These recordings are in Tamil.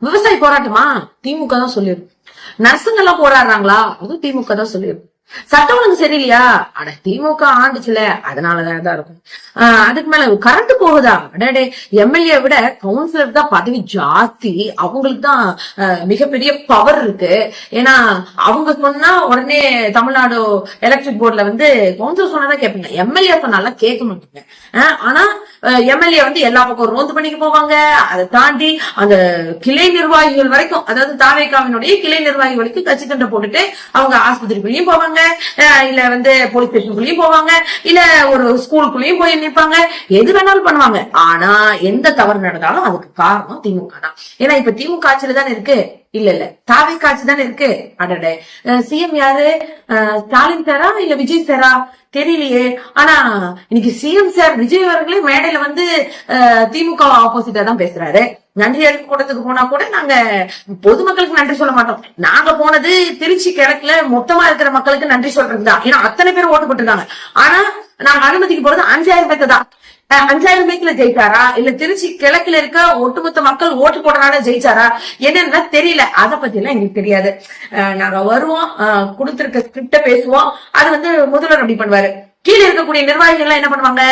விவசாய போராட்டமா? திமுக தான் சொல்லிடும். நர்சுங்க எல்லாம் போராடுறாங்களா? அதுவும் திமுக தான் சொல்லிடும். சட்டம் ஒழுங்கு சரியில்லையா? அட திமுக ஆண்டுச்சுல, அதனாலதான் இருக்கும். அதுக்கு மேல கரண்ட் போகுதா? அடடே, எம்எல்ஏ விட கவுன்சிலர் தான் பதவி ஜாஸ்தி, அவங்களுக்கு தான் மிகப்பெரிய பவர் இருக்கு. ஏன்னா அவங்க சொன்னா உடனே தமிழ்நாடு எலக்ட்ரிக் போர்டுல கவுன்சிலர் சொன்னாதான் கேட்பீங்க, எம்எல்ஏ சொன்னாலும் கேட்க மாட்டீங்க. ஆனா எம்எல்ஏ எல்லா பக்கம் ரோந்து பண்ணிக்கு போவாங்க. அதை தாண்டி அந்த கிளை நிர்வாகிகள் வரைக்கும், அதாவது தாவேகாவினுடைய கிளை நிர்வாகி வரைக்கும் கட்சி தண்டை போட்டுட்டு அவங்க ஆஸ்பத்திரிக்குள்ளேயும் போவாங்க, இல்ல போலீஸ் ஸ்டேஷனுக்குள்ளேயும் போவாங்க, இல்ல ஒரு ஸ்கூலுக்குள்ளேயும் போய் நிற்பாங்க, எது வேணாலும் பண்ணுவாங்க. ஆனா எந்த தவறு நடந்தாலும் அதுக்கு காரணம் திமுக தான். ஏன்னா இப்ப திமுக ஆட்சியில தானே இருக்கு. இல்ல தாவே காட்சி தானே இருக்கு. அடடே, சிஎம் யாரு? ஸ்டாலின் சாரா இல்ல விஜய் சாரா தெரியலையே. ஆனா இன்னைக்கு சிஎம் சார் விஜய் அவர்களே மேடையில திமுக ஆப்போசிட்டா தான் பேசுறாரு. நன்றி அறிக்கை கூட்டத்துக்கு போனா கூட நாங்க பொதுமக்களுக்கு நன்றி சொல்ல மாட்டோம். நாங்க போனது திருச்சி கிழக்குல மொத்தமா இருக்கிற மக்களுக்கு நன்றி சொல்றதுதான். ஏன்னா அத்தனை பேர் ஓட்டு போட்டுருக்காங்க. ஆனா நாங்க அனுமதிக்கு போறது 5000 பேருக்கு தான். 5000 பேருக்குல ஜெயிச்சாரா இல்ல திருச்சி கிழக்குல இருக்க ஒட்டுமொத்த மக்கள் ஓட்டு போட்டனால ஜெயிச்சாரா என்னன்னா தெரியல. அதை பத்தி எல்லாம் எங்களுக்கு தெரியாது. நாங்க வருவோம், கொடுத்திருக்க ஸ்கிரிப்ட பேசுவோம். அது முதல்வர் அப்படி பண்ணுவாரு. கீழே இருக்கக்கூடிய நிர்வாகிகள் எல்லாம் என்ன பண்ணுவாங்க,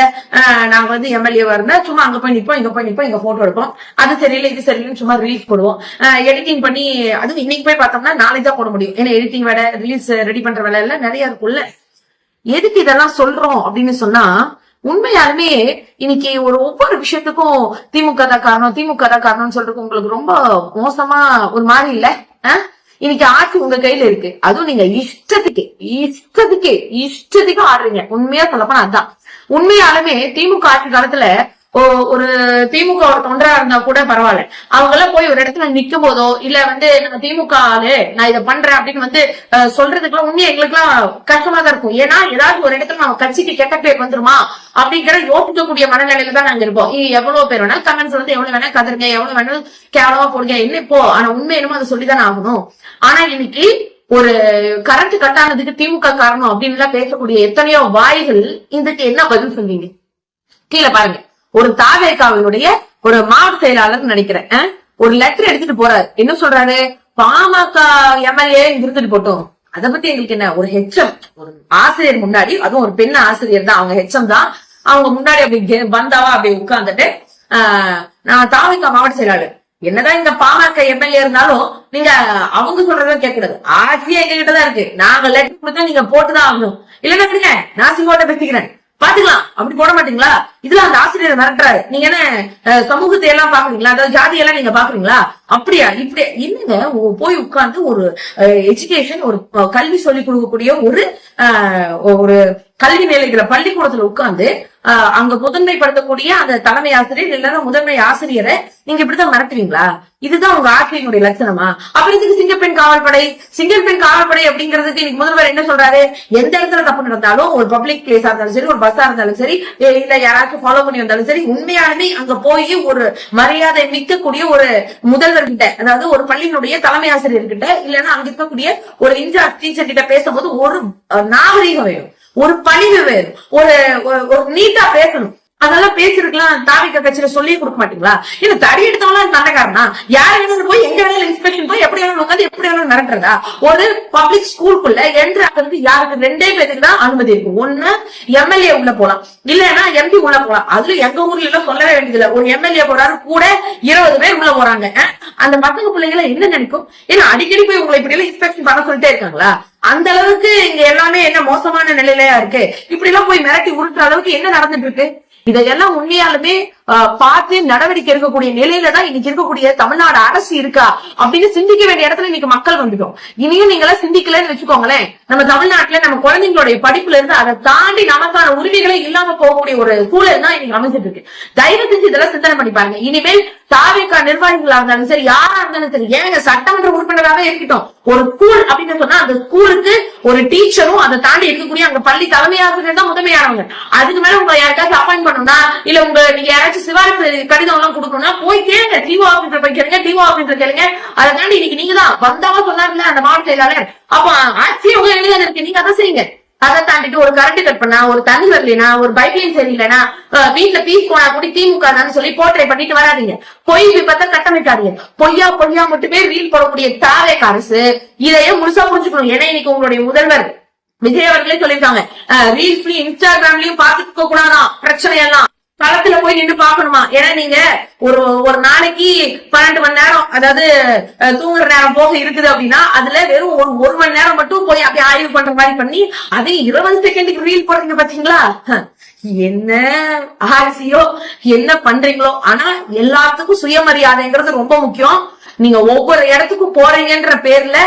நாங்க எம்எல்ஏவா இருந்தா சும்மா அங்க போய் நிப்போம், இங்க போய் நிப்போம், இங்க போட்டோ எடுப்போம், அது சரியில்லை இது சரியில்லைன்னு சும்மா ரிலீஸ் போடுவோம். எடிட்டிங் பண்ணி, அதுவும் இன்னைக்கு போய் பார்த்தோம்னா நாளைக்கு தான் போட முடியும். ஏன்னா எடிட்டிங் வேலை, ரிலீஸ் ரெடி பண்ற வேலை எல்லாம் நிறைய இருக்குல்ல. எதுக்கு இதெல்லாம் சொல்றோம் அப்படின்னு சொன்னா, உண்மையாலுமே இன்னைக்கு ஒவ்வொரு விஷயத்துக்கும் திமுக தான் காரணம், திமுக தான் காரணம்னு சொல்றதுக்கு உங்களுக்கு ரொம்ப மோசமா ஒரு மாதிரி இல்ல? இன்னைக்கு ஆட்சி உங்க கையில இருக்கு, அதுவும் நீங்க இஷ்டத்துக்கு ஆடுறீங்க. உண்மையா சொல்லப்போனா அதுதான். உண்மையாலுமே திமுக ஆட்சி காலத்துல ஒரு திமுக ஒரு தொண்டரா இருந்தா கூட பரவாயில்ல, அவங்க எல்லாம் போய் ஒரு இடத்துல நிக்கும் போதோ இல்ல நம்ம திமுக நான் இதை பண்றேன் அப்படின்னு சொல்றதுக்குலாம் உண்மையா எங்களுக்கு எல்லாம் கஷ்டமா தான் இருக்கும். ஏன்னா ஏதாவது ஒரு இடத்துல நம்ம கட்சிக்கு கெட்ட பேர் வந்துருமா அப்படிங்கிற யோசிக்கக்கூடிய மனநிலையில தான் நாங்க இருப்போம். எவ்வளவு பேர் வேணாலும் கமெண்ட்ஸ் எவ்வளவு வேணா கதருங்க, எவ்வளவு வேணாலும் கேவலமா போடுங்க, என்ன இப்போ. ஆனா உண்மை என்னமோ அதை சொல்லிதானே ஆகணும். ஆனா இன்னைக்கு ஒரு கரண்ட் கட் ஆனதுக்கு திமுக காரணம் அப்படின்னு எல்லாம் பேசக்கூடிய எத்தனையோ வாய்கள் இதுக்கு என்ன பதில் சொல்வீங்க? கீழே பாருங்க. ஒரு தாவேகாவினுடைய ஒரு மாவட்ட செயலாளர் நினைக்கிறேன், ஒரு லெட்டர் எடுத்துட்டு போறாரு. என்ன சொல்றாரு, பாமக எம்எல்ஏ இருந்துட்டு போட்டோம், அதை பத்தி எங்களுக்கு என்ன. ஒரு ஹெச்எம், ஒரு ஆசிரியர் முன்னாடி, அதுவும் ஒரு பெண் ஆசிரியர் தான், அவங்க ஹெச்எம் தான், அவங்க முன்னாடி அப்படி வந்தாவா அப்படி உட்கார்ந்துட்டு, நான் தாவேகா மாவட்ட செயலாளர், என்னதான் இந்த பாமக எம்எல்ஏ இருந்தாலும் நீங்க அவங்க சொல்றதா கேட்கக்கூடாது, ஆட்சியே எங்க கிட்டதான் இருக்கு, நாங்க லெட்டர் கொடுத்தா நீங்க போட்டுதான் ஆகணும், இல்லன்னா விடுங்க நான் சிங்கோட்ட பேசிக்கிறேன் பாத்துக்கலாம், அப்படி போட மாட்டீங்களா? இதுல அந்த ஆசிரியர் மிரட்டுறாரு. நீங்க என்ன சமூகத்தை எல்லாம் பாக்குறீங்களா, அதாவது ஜாதியெல்லாம் நீங்க பாக்குறீங்களா? அப்படியா இப்படி என்னங்க போய் உட்கார்ந்து ஒரு எஜுகேஷன், ஒரு கல்வி சொல்லிக் கொடுக்கக்கூடிய ஒரு கல்வி நிலைகளை பள்ளிக்கூடத்துல உட்கார்ந்து அங்க முதன்மைப்படுத்தக்கூடிய அந்த தலைமை ஆசிரியர் இல்லைன்னா முதன்மை ஆசிரியரை நீங்க இப்படிதான் மிரட்டுவீங்களா? இதுதான் உங்க ஆட்சியினுடைய லட்சணமா? அப்புறம் இதுக்கு சிங்கப்பெண் காவல்படை, சிங்கப்பெண் காவல்படை அப்படிங்கிறதுக்கு இன்னைக்கு முதல்வர் என்ன சொல்றாரு, எந்த இடத்துல தப்பு நடந்தாலும், ஒரு பப்ளிக் பிளேஸா இருந்தாலும் சரி, ஒரு பஸ்ஸா இருந்தாலும் சரி, இல்ல யாராச்சும் ஃபாலோ பண்ணி வந்தாலும் சரி, உண்மையாலுமே அங்க போய் ஒரு மரியாதை மிக்கக்கூடிய ஒரு முதல்வர் கிட்ட, அதாவது ஒரு பள்ளியினுடைய தலைமை ஆசிரியர் கிட்ட, இல்லைன்னா அங்க இருக்கக்கூடிய ஒரு இன்சார்ஜ் டீச்சர் கிட்ட பேசும்போது ஒரு நாகரீகம் வேணும், ஒரு பணிவு வேணும், ஒரு நீட்டா பேசணும். அதெல்லாம் பேசிருக்கலாம். தாவிக கட்சியில சொல்லி கொடுக்க மாட்டீங்களா? இல்ல தடி எடுத்தவங்க தண்டக்காரனா? யார் வேணாலும் போய் எங்க வேணாலும் இன்ஸ்பெக்ஷன் போய் எப்படி வேணாலும் உட்காந்து எப்படி வேணாலும் நடக்கிறதா? ஒரு பப்ளிக் ஸ்கூலுக்குள்ள என்ட்ரு ஆகிறது யாருக்கு 2 பேருக்கு தான் அனுமதி இருக்கு. ஒண்ணு எம்எல்ஏ உள்ள போலாம், இல்லன்னா எம்பி உள்ள போலாம். அதுல எங்க ஊர்ல எல்லாம் சொல்லவே வேண்டியதில்லை. ஒரு எம்எல்ஏ போறாரு, கூட 20 பேர் உள்ள போறாங்க. அந்த பசங்க பிள்ளைகளை என்ன நினைக்கும்? ஏன்னா அடிக்கடி போய் உங்களை இப்படி எல்லாம் இன்ஸ்பெக்ஷன் பண்ண சொல்லிட்டே இருக்காங்களா? அந்த அளவுக்கு இங்க எல்லாமே என்ன மோசமான நிலையிலயா இருக்கு? இப்படி எல்லாம் போய் மிரட்டி உருட்டுற அளவுக்கு என்ன நடந்துட்டு இருக்கு? இதையெல்லாம் உண்மையாலுமே பார்த்து நடவடிக்கை எடுக்கக்கூடிய நிலையில தான் இன்னைக்கு இருக்கக்கூடிய தமிழ்நாடு அரசு இருக்கா அப்படின்னு சிந்திக்க வேண்டிய இடத்துல இன்னைக்கு மக்கள் வந்துட்டோம். இனியும் நீங்களா சிந்திக்கலன்னு வச்சுக்கோங்களேன், நம்ம தமிழ்நாட்டுல நம்ம குழந்தைங்களுடைய படிப்புல இருந்து அதை தாண்டி நமக்கான உரிமைகளே இல்லாம போகக்கூடிய ஒரு சூழல் தான் இன்னைக்கு அமைஞ்சிட்டு இருக்கு. தயவு செஞ்சு இதெல்லாம் சிந்தனை பண்ணி பாருங்க. இனிமேல் தாவேகா நிர்வாகிகளா இருந்தாலும் சரி, யாரா இருந்தாலும் சரி, ஏங்க சட்டமன்ற உறுப்பினராக இருக்கட்டும், ஒரு ஸ்கூல் அப்படின்னு சொன்னா அந்த ஸ்கூலுக்கு ஒரு டீச்சரும் அதை தாண்டி இருக்கக்கூடிய அங்க பள்ளி தலைமை ஆசிரியர் தான் முதன்மையானவங்க. அதுக்கு மேல உங்க யாருக்காச்சும் அப்பாயிண்ட் பண்ணணும்னா, இல்ல நீங்க யாராச்சும் சிபாரிசு கடிதம் எல்லாம் கொடுக்கணும்னா போய் கேளுங்க, டிஓ ஆபீசர் போய் கேளுங்க, டிஓ ஆபீசர் கேளுங்க. அதை தாண்டி இன்னைக்கு நீங்க தான் வந்தாவா சொன்னாருல அந்த மாவட்ட செயலாளர், அப்ப ஆட்சியை உங்க எழுதாது இருக்கு, நீங்க அதை செய்யுங்க. அதை தாண்டிட்டு ஒரு கரண்ட் கட் பண்ணா, ஒரு தண்ணி வரலைனா, ஒரு பைப்லைன் சரியில்லைனா, வீட்டுல பீஸ் போனா கூட திமுக தான் சொல்லி போர்ட்ரை பண்ணிட்டு வராதீங்க. பொய் விபத்தை கட்டமைக்காதீங்க. பொய்யா மட்டுமே ரீல் போடக்கூடிய தாவேக அரசு இதையே முழுசா புரிஞ்சுக்கணும். ஏன்னா இன்னைக்கு உங்களுடைய முதல்வர் விஜய் அவர்களே சொல்லியிருக்காங்க, ரீல்ஸ் இன்ஸ்டாகிராம்லயும் பாத்துக்க கூடாதான், பிரச்சனை எல்லாம் களத்துல போய் நின்று பாக்கணுமா. ஏன்னா நீங்க ஒரு நாளைக்கு 12 மணி நேரம், அதாவது தூங்குற நேரம் போக இருக்குது அப்படின்னா அதுல வெறும் ஒரு மணி நேரம் மட்டும் போய் அப்படியே ஆய்வு பண்ற மாதிரி பண்ணி அதே 20 செகண்டுக்கு ரீல் போடுறீங்க பாத்தீங்களா. என்ன ஆர்சியோ என்ன பண்றீங்களோ. ஆனா எல்லாத்துக்கும் சுயமரியாதைங்கிறது ரொம்ப முக்கியம். நீங்க ஒவ்வொரு இடத்துக்கும் போறீங்கன்ற பேர்ல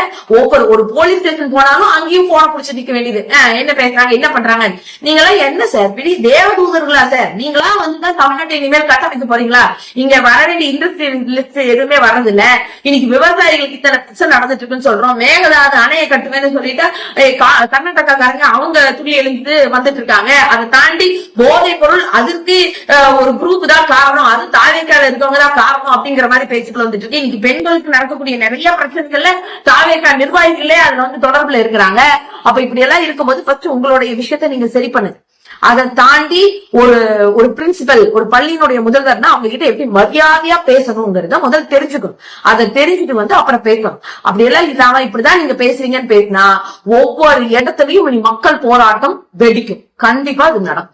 ஒரு போலீஸ் ஸ்டேஷன் போனாலும் அங்கேயும் போன புடிச்சு நிக்க வேண்டியது. என்ன பேசுறாங்க, என்ன பண்றாங்க. நீங்களா என்ன சார் பெரிய தேவதூதர்களா சார்? நீங்களா வந்துதான் தமிழ்நாட்டை இனிமேல் கட்டமைக்க போறீங்களா? இங்க வர வேண்டிய இண்டஸ்ட்ரியல் லிஸ்ட் எதுவுமே வர்றது இல்ல. இன்னைக்கு விவசாயிகளுக்கு இத்தனை பிரச்சனை நடந்துட்டு இருக்குன்னு சொல்றோம். மேகதாது அணையை கட்டுவேன்னு சொல்லிட்டு கர்நாடகாக்காரங்க அவங்க துளி எழுந்து வந்துட்டு இருக்காங்க. அதை தாண்டி போதை பொருள் அதற்கு ஒரு குரூப் தான் காரணம், அது தாவேக்கால இருக்கவங்க தான் காரணம் அப்படிங்கிற மாதிரி பேச்சுக்கள் வந்துட்டு இருக்கு. இன்னைக்கு பெண்களுக்கு நடக்கக்கூடிய நிறைய பிரச்சனைகள்ல தாவேகா நிர்வாகிகளே அதுல வந்து தொடர்புல இருக்கிறாங்க. அப்ப இப்படி எல்லாம் இருக்கும்போது ஃபர்ஸ்ட் உங்களுடைய விஷயத்த நீங்க சரி பண்ணுங்க. அதை தாண்டி ஒரு பிரின்சிபல், ஒரு பள்ளியினுடைய முதல்வர்னா அவங்க கிட்ட எப்படி மரியாதையா பேசணுங்கிறத முதல் தெரிஞ்சுக்கணும். அதை தெரிஞ்சுட்டு வந்து அப்புறம் பேசணும். அப்படி எல்லாம் இல்லாம இப்படிதான் நீங்க பேசுறீங்கன்னு பேசினா ஒவ்வொரு இடத்துலயும் மக்கள் போராட்டம் வெடிக்கும். கண்டிப்பா அது நடக்கும்.